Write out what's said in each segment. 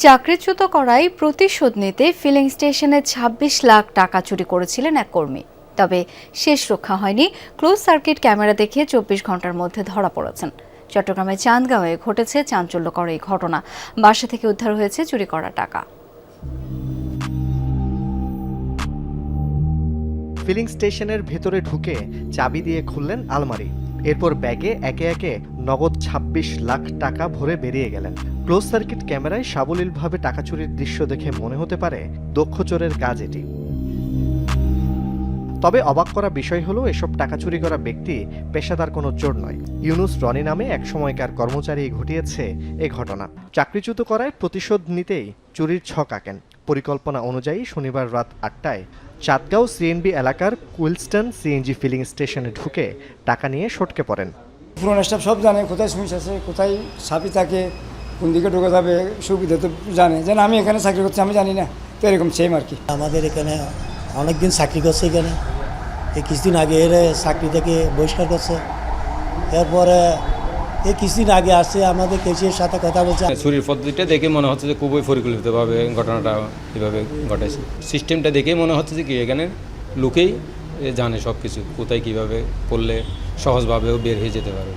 চাকরিচ্যুত করায় প্রতিশোধ নিতে ফিলিং স্টেশনে ২৬ লাখ টাকা চুরি করেছিলেন এক কর্মী। তবে শেষ রক্ষা হয়নি। ক্লোজ সার্কিট ক্যামেরা দেখে ২৪ ঘন্টার মধ্যে ধরা পড়েছেন। চট্টগ্রামের চান্দগাঁওয়ে ঘটেছে চাঞ্চল্যকর এই ঘটনা। বাসা থেকে উদ্ধার হয়েছে চুরি করা টাকা। ফিলিং স্টেশনের ভেতরে ঢুকে চাবি দিয়ে খুললেন আলমারি। এরপর ব্যাগে একে একে নগদ ২৬ লাখ টাকা ভরে বেরিয়ে গেলেন। ক্লোজ সার্কিট ক্যামেরায় সাবলীলভাবে টাকা চুরির দৃশ্য দেখে মনে হতে পারে দক্ষ চোরের কাজ এটি। তবে অবাক করা বিষয় হলো এসব টাকা চুরি করা ব্যক্তি পেশাদার কোনো চোর নয়। ইউনুস রনি নামে এক সময়কার কর্মচারী ঘটিয়েছে এ ঘটনা। চাকরিচ্যুত করায় প্রতিশোধ নিতেই চুরির ছক আঁকেন। পরিকল্পনা অনুযায়ী শনিবার রাত ৮টায় চাঁদগাঁও সিএনবি এলাকার কুইলস্টন সিএনজি ফিলিং স্টেশনে ঢুকে টাকা নিয়ে সটকে পড়েন। পুরনো স্টাফ সব জানে কোথায় সুইচ আছে, কোথায় সাপি থাকে, কোন দিকে ঢোকা যাবে, সুবিধা তো জানে। যেন আমি এখানে চাকরি করছি আমি জানি না, তো এরকম সেম আর কি। আমাদের এখানে অনেকদিন চাকরি করছে, এখানে এই কিছুদিন আগে এর চাকরি থেকে বহিষ্কার করছে। এরপরে এই কিছুদিন আগে আসছে আমাদের কেসির সাথে কথা বলছে। চুরির পদ্ধতিটা দেখে মনে হচ্ছে যে খুবই পরিকল্পিতভাবে ঘটনাটা এভাবে ঘটেছে। সিস্টেমটা দেখে মনে হচ্ছে যে কি এখানে লোকেই জানে সব কিছু, কোথায় কীভাবে করলে সহজভাবেও বের হয়ে যেতে পারবে।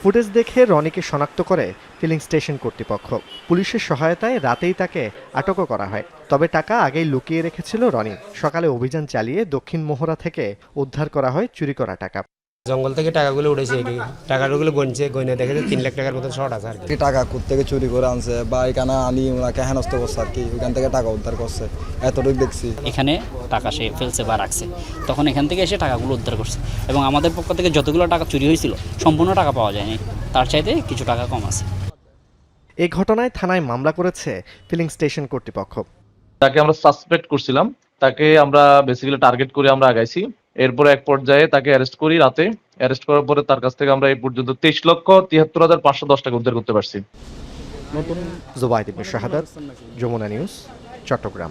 ফুটেজ দেখে রনিকে শনাক্ত করে ফিলিং স্টেশন কর্তৃপক্ষ। পুলিশের সহায়তায় রাতেই তাকে আটকও করা হয়। তবে টাকা আগেই লুকিয়ে রেখেছিল রনি। সকালে অভিযান চালিয়ে দক্ষিণ মোহরা থেকে উদ্ধার করা হয় চুরি করা টাকা। জঙ্গল থেকে টাকাগুলো উঠেছে, টাকাগুলো গইনে দেখে ৩ লাখ টাকার মতো শর্ট আছে আর কি। টাকা থেকে চুরি করে আনছে বা এখানে আনি ওনাকে হেনস্থ করছে আর কি, ওইখান থেকে টাকা উদ্ধার করছে, এতটুকু দেখছি। এখানে টাকা সে ফেলছে বা রাখছে, তখন এখান থেকে এসে টাকাগুলো উদ্ধার করছে এবং আমাদের পক্ষ থেকে যতগুলো টাকা চুরি হয়েছিল সম্পূর্ণ টাকা পাওয়া যায়নি, তার চাইতে কিছু টাকা কম আছে। এই ঘটনায় থানায় মামলা করেছে ফিলিং স্টেশন কর্তৃপক্ষ। তাকে আমরা সাসপেক্ট করছিলাম, তাকে আমরা বেসিক্যালি টার্গেট করে আমরা আগাইছি। এরপরে এক পর্যায়ে তাকে অ্যারেস্ট করি রাতে। অ্যারেস্ট করার পরে তার কাছ থেকে আমরা এই পর্যন্ত ২৩,৭৩,৫১০ টাকা উদ্ধার করতে পারছি। জুবাইদ ইবনে শাহাদাত, যমুনা নিউজ, চট্টগ্রাম।